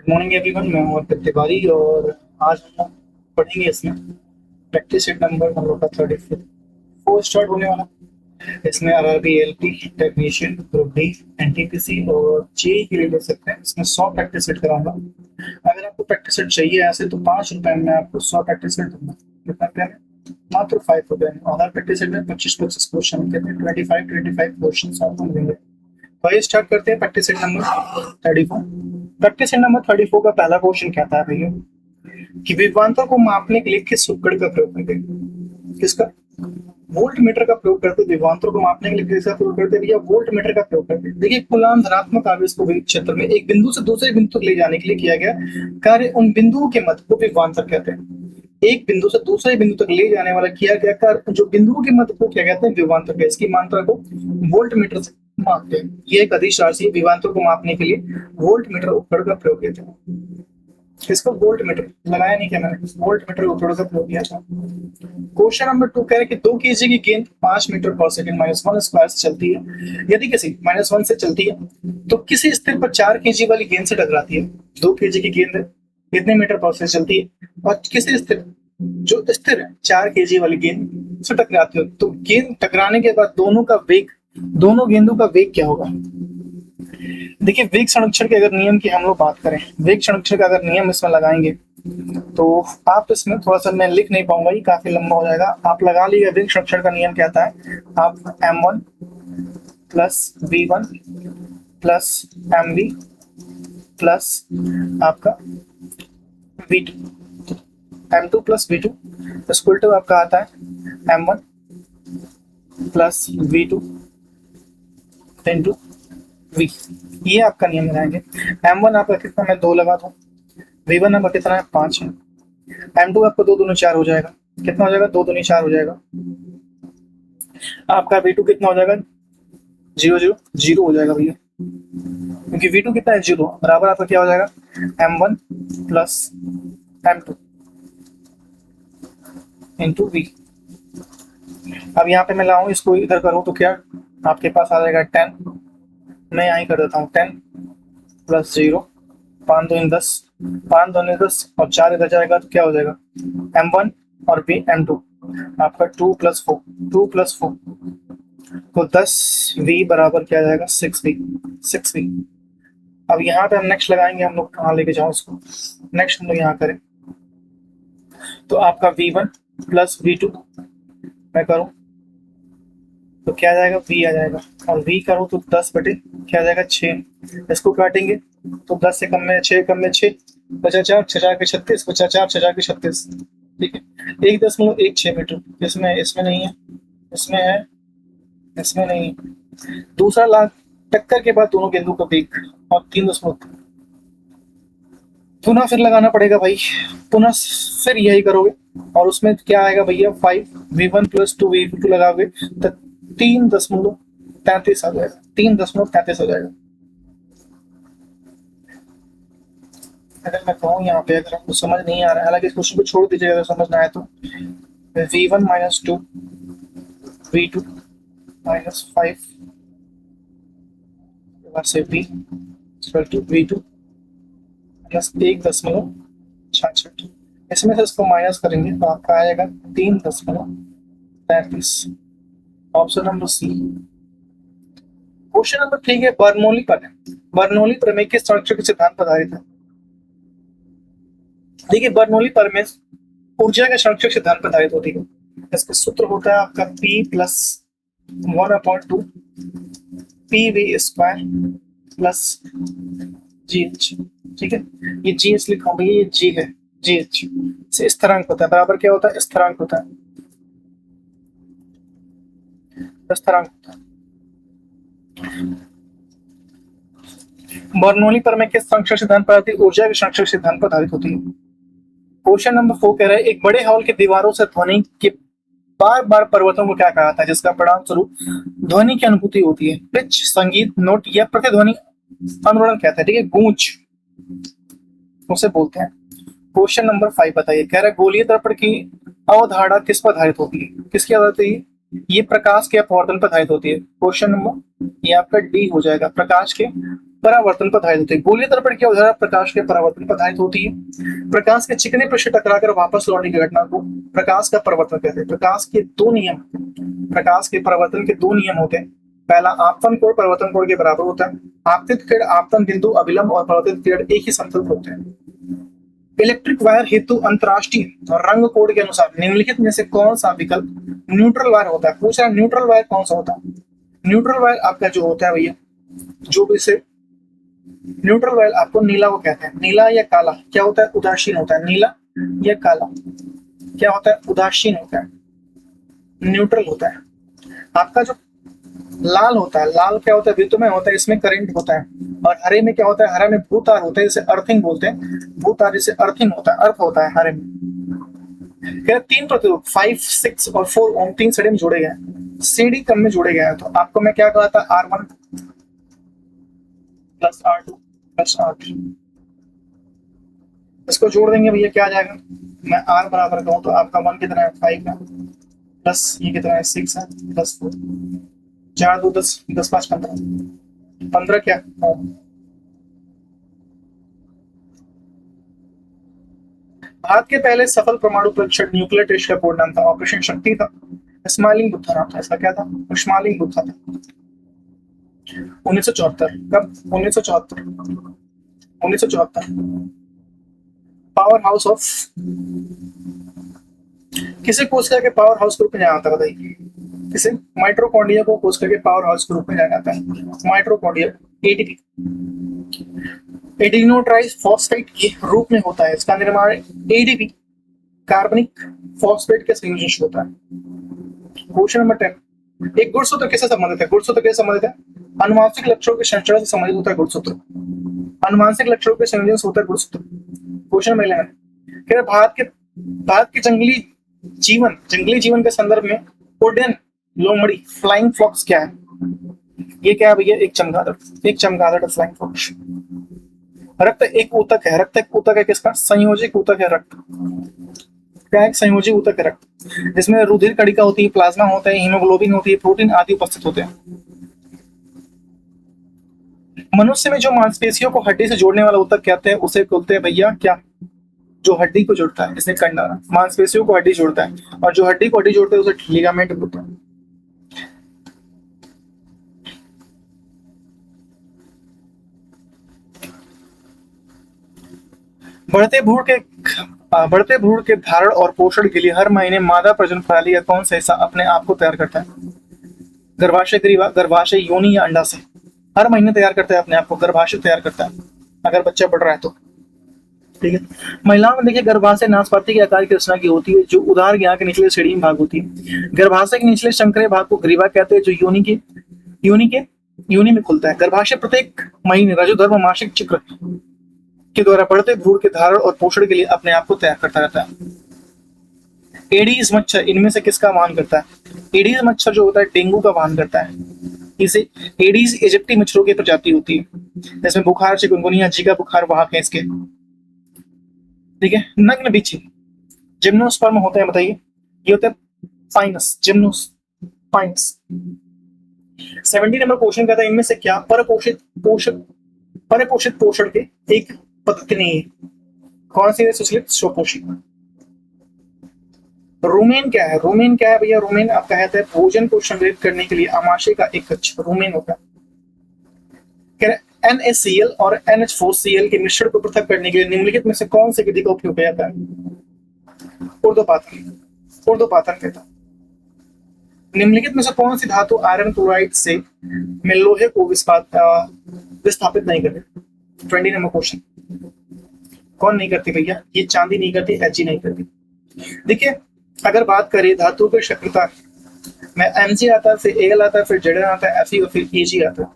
Morning everyone, मैं हूं अर्पित तिवारी और आज हम लोग पढ़ेंगे इसमें प्रैक्टिस सेट नंबर हम लोग का 34 स्टार्ट होने वाला। इसमें RRB, LP, technician, group D, NTPC और जेई के लिए ले सकते हैं। इसमें 100 प्रैक्टिस सेट कराऊंगा। अगर आपको प्रैक्टिस सेट चाहिए ऐसे तो 5 रुपए में आपको 100 प्रैक्टिस सेट दूंगा। कितना रुपये में? मात्र 5 रुपए में। और हर प्रैक्टिस सेट में 25-25 क्वेश्चन, कितने 25-25 क्वेश्चन आपको मिलेंगे। तो आइए स्टार्ट करते हैं practice set number 34। Practice set number 34 का पहला क्वेश्चन कहता है भैया कि विभवांतर को मापने के लिए किस उपकरण का प्रयोग करते हैं? किसका? वोल्ट मीटर का प्रयोग करते हैं। विभवांतर को मापने के लिए किसका प्रयोग करते हैं भैया? वोल्ट मीटर का प्रयोग करते हैं। देखिए, कूलाम धनात्मक आवेश को विद्युत क्षेत्र में एक बिंदु से दूसरे बिंदु तक ले जाने के लिए किया गया कार्य, उन बिंदुओं के मध्य को विभवांतर कहते हैं। एक बिंदु से दूसरे बिंदु तक ले जाने वाला किया गया कार्य, जो बिंदुओं के मध्य को क्या कहते हैं? विभवांतर कहते हैं। इसकी मात्रा को वोल्ट मीटर से मापते हैं। ये एक अदिश राशि है। विभवांतर को मापने के लिए वोल्ट मीटर उपकरण का प्रयोग किया था। इसको वोल्ट मीटर लगाया नहीं क्या मैंने? वोल्ट मीटर उपकरण का प्रयोग किया था। क्वेश्चन नंबर 2 कह रहे हैं कि 2 केजी की गेंद 5 मीटर पर सेकंड -1 स्क्वायर से चलती है। यदि किसी -1 से चलती है तो किसी स्थिर पर 4 केजी वाली गेंद से टकराती है। 2 केजी की गेंद कितने मीटर पर सेकंड चलती है और किसी स्थिर, जो स्थिर है, 4 केजी वाली गेंद से टकराती है, तो गेंद टकराने के बाद दोनों का वेग, दोनों गेंदों का वेग क्या होगा? देखिए, वेग संरक्षण के अगर नियम की हम लोग बात करें, वेग संरक्षण का अगर नियम इसमें लगाएंगे तो आप इसमें थोड़ा सा, मैं लिख नहीं पाऊंगा, ये काफी लंबा हो जाएगा। आप लगा लीजिए। वेग संरक्षण का नियम कहता है आप m1 plus v1 plus mv plus आपका v2, m2 plus v2 equal to आपका आता है m1 plus v2 into v। ये आपका नियम लगाएंगे। m1 आपका कितना, मैं 2 लगा दूं। v1 आपका कितना है? 5 है। m2 आपका 2 दूनी 4 हो जाएगा। कितना हो जाएगा? 2 दूनी 4 हो जाएगा। आपका v2 कितना हो जाएगा? 0 0 0 हो जाएगा भैया, क्योंकि v2 कितना है? 0। बराबर आपका क्या हो जाएगा? m1 plus m2 into v। अब यहाँ पे मैं लाऊं, इसको इधर करूं तो क्या आपके पास आ जाएगा? 10। मैं यहाँ ही कर देता हूँ। 10 प्लस 0, 5 2 10, 5 2 10 और 4 इधर जाएगा तो क्या हो जाएगा? m1 और b m2 आपका 2 प्लस 4, 2 प्लस 4 तो 10v बराबर क्या जाएगा? 6v, 6v। अब यहाँ पे हम नेक्स्ट लगाएंगे। हम लोग कहाँ लेके जाओ इसको? नेक्स्ट हम लोग यहाँ करें तो आपका v1 प्लस v2 मैं करूँ तो क्या जाएगा? v आ जाएगा। और v करूँ तो 10 बटे क्या जाएगा? 6। इसको काटेंगे तो 10 से कम में 6, कम में 6, 5 4 6 4 के 36, 5 4 6 4 के 36। ठीक है, 1.16 मीटर। इसमें नहीं है, इसमें है, इसमें नहीं है। दूसरा लाख टक्कर के बाद दोनों गेंदों का वेग और 3 पुनः फिर लगाना पड़ेगा भाई। पुनः फिर यही करोगे और उसमें क्या आएगा भैया? 5v1 प्लस 2v2 लगाओगे तो 3.33 आ जाएगा। 3.33 हो जाएगा। अगर मैं कहूँ यहाँ पे, अगर आपको समझ नहीं आ रहा है, हालांकि इस क्वेश्चन को छोड़ दीजिएगा अगर समझ ना आए तो। v1 माइनस 2 v2 माइनस 5 से v equal to v2 plus 1.66। इसमें से इसको माइनस करेंगे तो आपका आएगा 3.33। Option number C. Question number 3 है बर्नौली प्रमेय। बर्नौली प्रमेय किस संरक्षण के सिद्धांत पर आधारित है? देखिए, बर्नौली प्रमेय ऊर्जा के संरक्षक सिद्धांत पर आधारित होती है। इसका सूत्र होता है आपका P plus 1/2 PV square plus GH। ठीक है, ये GH लिखा हूं, ये G है, GH से स्थिरांक होता है। बराबर क्या होता है? स्थिरांक होता है, स्थिरांक होता है। बर्नौली प्रमेय किस संरक्षक सिद्धांत पर आधारित? ऊर्जा के संरक्षक सिद्धांत पर आधारित होती है। क्वेश्चन नंबर 4 कह रहा है एक बड़े हॉल के दीवारों से ध्वनि के बार बार परिवर्तन को क्या कहा था, जिसका परिणाम स्वरूप ध्वनि की अनुभूति होती है? पिच, संगीत, नोट या प्रतिध्वनि अनुरणन कहता है। ठीक है, गूंज उसे बोलते हैं। क्वेश्चन नंबर 5 बताइए। कह रहा है गोलीय दर्पण की अवधारणा किस पर आधारित होती है? किसकी आधारित है? ये प्रकाश के अपवर्तन पर आधारित होती है। क्वेश्चन नंबर ये आपका डी हो जाएगा, प्रकाश के परावर्तन पर आधारित होती है। गोलीय दर्पण क्या उदाहरण प्रकाश के परावर्तन पर आधारित होती है। प्रकाश के चिकने पृष्ठ टकराकर वापस लौटने की घटना को प्रकाश का परावर्तन कहते हैं। प्रकाश के दो नियम, प्रकाश के परावर्तन के दो नियम होते हैं। पहला, आपतन कोण परावर्तन कोण के बराबर होता है। आपतित किरण आपतन बिंदु अभिलंब और परावर्तित किरण एक ही समतल पर होते हैं। इलेक्ट्रिक वायर हेतु अंतरराष्ट्रीय रंग कोड के अनुसार निम्नलिखित में से कौन सा विकल्प न्यूट्रल वायर होता है। पूछ रहा न्यूट्रल वायर कौन सा होता है। न्यूट्रल वायर आपका जो होता है भैया, जो भी से न्यूट्रल वायर आपको नीला को कहते हैं। नीला या काला क्या होता है, उदासीन होता है। नीला या काला क्या होता है, उदासीन होता है, न्यूट्रल होता है। आपका जो लाल होता है, लाल क्या होता है, विद्युमय होता है, इसमें करंट होता है। और हरे में क्या होता है, हरे में भूतार होता है, जिसे अर्थिंग बोलते हैं। भूतार जिसे अर्थिंग होता है, अर्थ होता है हरे में। क्या तीन प्रतिरोध 5, 6 और 4 ओम तीन श्रेणी में जोड़े गए, सीडी क्रम में जोड़े गए हैं। तो आपको मैं क्या कहा था, R1 plus R2 plus R3, इसको जोड़ देंगे भैया क्या आ जाएगा। मैं R बराबर कहूं तो आपका 1 कितना है, 5 है, प्लस ये कितना है, 6 है, प्लस 4, 4 2 10, 10 5 15, 15 क्या ओम। भारत के पहले सफल परमाणु परीक्षण न्यूक्लियर टेस्ट का कोड नाम था, ऑपरेशन शक्ति था। स्माइलिंग बुद्धा नाम था इसका, क्या था, स्माइलिंग बुद्धा था। 1974, कब, 1974 पावर हाउस ऑफ, किसे कोशिका के पावर हाउस के रूप में जाना जाता है बताइए। किसे, माइटोकॉन्ड्रिया को कोशिका के पावर हाउस के रूप में जाना जाता है। माइटोकॉन्ड्रिया एटीपी एडिनोट्राइज फॉस्फेट के रूप में होता है। इसका निर्माण एडीपी कार्बनिक फॉस्फेट के संयोजन से होता है। क्वेश्चन नंबर 10, एक गुणसूत्र किससे संबंधित है। गुणसूत्र कैसे संबंधित है, अनुवांशिक लक्षणों के संचरण से संबंधित होता है गुणसूत्र। अनुवांशिक लक्षणों के संयोजन से होता है गुणसूत्र। क्वेश्चन नंबर 11, भारत के जंगली जीवन के संदर्भ में उड्डयन लोमड़ी फ्लाइंग फॉक्स क्या है। ये क्या है भैया, एक चमगादड़ फ्लाइंग फॉक्स। रक्त एक ऊतक है, रक्त एक ऊतक है किसका, संयोजिक ऊतक है रक्त। क्या है, संयोजिक ऊतक है रक्त, जिसमें रुधिर कणिका होती है, प्लाज्मा होता है, हीमोग्लोबिन होती है, प्रोटीन आदि उपस्थित होते हैं। मनुष्य में जो मांसपेशियों को हड्डी से जोड़ने वाला ऊतक कहते हैं, उसे बोलते हैं भैया क्या, जो हड्डी को जोड़ता है, इसने कंडा मांसपेशियों को हड्डी जोड़ता है, और जो हड्डी को हड्डी जोड़ते हैं उसे लिगामेंट बोलते हैं। बढ़ते भ्रूण के धारण और पोषण के लिए हर महीने मादा प्रजनन प्रणाली का कौन सा हिस्सा अपने आप को तैयार करता है। गर्भाशय ग्रीवा, गर्भाशय योनि या अंडा से हर महीने तैयार करता है अपने आप को, गर्भाशय तैयार करता है अगर बच्चा बढ़ रहा है तो। ठीक है, महिलाओं में देखिए गर्भाशय नाशपाती के आकार की रचना की होती है, जो उदार ज्ञा के निचले श्रेणी में भाग होती है। गर्भाशय के निचले शंकरे भाग को ग्रीवा कहते हैं, जो योनि में खुलता है। गर्भाशय प्रत्येक महीने रजोधर्म मासिक चक्र के द्वारा बढ़ते भ्रूण के धारण और पोषण के लिए अपने आप को तैयार करता रहता है। एडीज मच्छर इनमें से किसका वहन करता है। एडीज मच्छर जो होता है डेंगू का वहन करता है। इसे एडीज इजिप्टी मच्छरों की प्रजाति होती है, जिसमें बुखार, चिकनगुनिया, जीका बुखार वाहक है इसके। ठीक है, नग्न बिच्छी जिम्नोस्पर्म होते हैं, बताइए। ये होते हैं पाइनस, जिम्नोस्पाइनस। 70 नंबर क्वेश्चन कहता है, इनमें से क्या परिपोषित पोषण के एक पद्धति नहीं है। कौन सी है, सुचलित स्वपोषी। रूमेन क्या है, भैया, रूमेन आपका कहता है भोजन को संग्रहित करने के लिए आमाशय का एक कक्ष रूमेन होता है। NaCl और NH4Cl के मिश्रण को पृथक करने के लिए निम्नलिखित में से कौन सी विधि का उपयोग किया जाता है। ऊर्ध्वपातन कहता है। निम्नलिखित में से कौन सी धातु आयरन क्लोराइड से में लोहे को विस्थापित नहीं करती। 20 नंबर क्वेश्चन, कौन नहीं करती भैया, ये चांदी नहीं करती, Ag नहीं करती। देखिए, अगर बात करें धातु की शक्लता में Mg आता है, फिर Al आता है, फिर Zn आता है, Fe और फिर Ag आता है।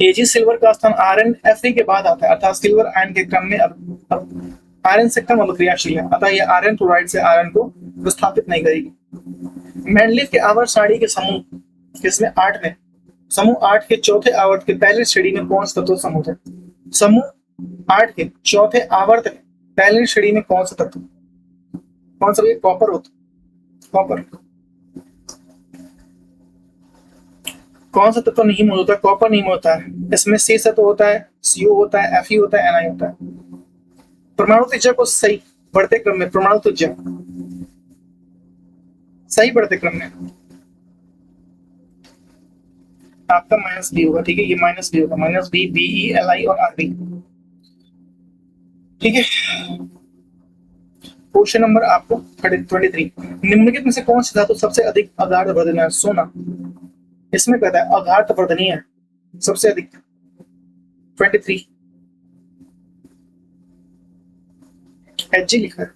Ag सिल्वर का स्थान आयरन Fe के बाद आता है, अर्थात सिल्वर आयरन के क्रम में अब आयरन से कम अभिक्रियाशील है, अतः यह आयरन क्लोराइड से आयरन को विस्थापित नहीं करेगी। मेंडलीफ के आवर्त सारणी के समूह किसमें 8 में, समूह 8 के चौथे आवर्त के पहले श्रेणी में कौन सा तत्व समूह है। समूह 8 के चौथे आवर्त में पहली श्रेणी में कौन सा तत्व, कौन सा, कॉपर होता, कॉपर। कौन सा तत्व नहीं मौजूद होता है? कॉपर नहीं होता है। इसमें सी तत्व होता है, सीओ होता है, एफई होता है, एनआई होता है। परमाणु त्रिज्या को सही बढ़ते क्रम में, परमाणु त्रिज्या सही बढ़ते क्रम में आपका माइनस बी होगा, ठीक है, ये माइनस बी होगा, माइनस बी, बीई, एलआई और आरबी, ठीक है। क्वेश्चन नंबर आपको 23, निम्नलिखित में से कौन सी धातु सबसे अधिक आघात वर्धनीय है? सोना। इसमें कहता है आघात वर्धनीय है सबसे अधिक। 23 Hg लिखा है।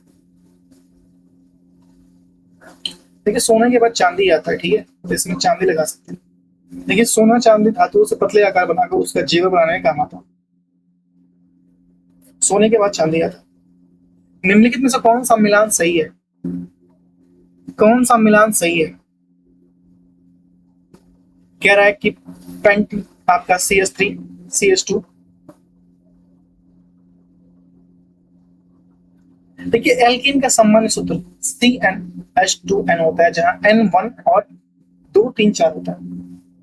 देखिए सोने के बाद चांदी आता है, ठीक है, तो इसमें चांदी लगा सकते हैं। देखिए सोना चांदी धातुओं से पतले आकार बनाकर उसका जेवर बनाने का काम आता। सोने के बाद चांदी आता। निम्नलिखित में से कौन सा मिलान सही है? कौन सा मिलान सही है? कह रहा है कि पेंट आपका CH3 CH2। देखिए एल्कीन का सामान्य सूत्र CnH2n होता है, जहां N1 और 2 3 4 होता है।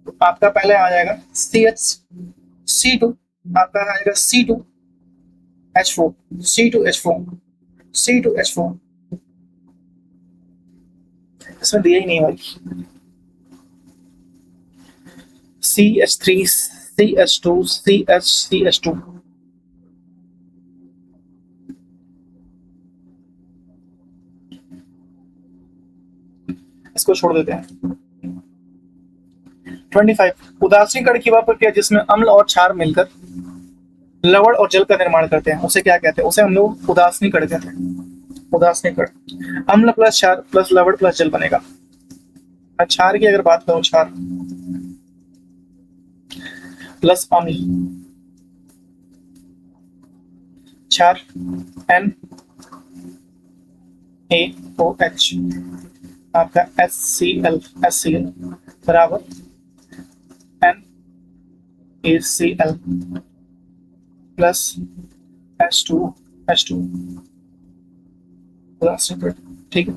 तो आपका पहले आ जाएगा CH2, आपका आ जाएगा C2H4 C2H4 C2H4। इसमें दिया ही नहीं भाई। CH3 CH2 CH2। इसको छोड़ देते हैं। 25 उदासीन कण की वह प्रक्रिया जिसमें अम्ल और क्षार मिलकर लवण और जल का निर्माण करते हैं, उसे क्या कहते हैं? उसे हम लोग उदासीन कण कहते हैं। उदासीन कण, अम्ल प्लस क्षार प्लस लवण प्लस जल बनेगा। क्षार की अगर बात करूं, क्षार प्लस अम्ल, क्षार NaOH, आपका HCl बराबर NaCl प्लस H2। ठीक है,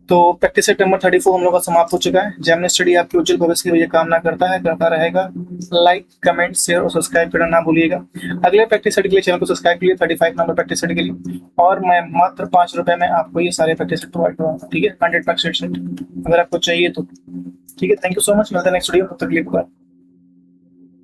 तो प्रैक्टिस सेट नंबर 34 हम लोग का समाप्त हो चुका है। जेमिनी स्टडी आपके उज्जवल भविष्य के लिए कामना करता रहेगा। लाइक, कमेंट, शेयर और सब्सक्राइब करना ना भूलिएगा। अगले प्रैक्टिस सेट के लिए चैनल को सब्सक्राइब कीजिए 35 नंबर प्रैक्टिस सेट के लिए, और मैं मात्र 5 रुपए में आपको ये सारे प्रैक्टिस सेट प्रोवाइड करूँगा, ठीक है, 100 प्रैक्टिस सेट अगर आपको चाहिए तो। ठीक है, थैंक यू सो मच, मिलते हैं नेक्स्ट वीडियो, तब तक के लिए बाय।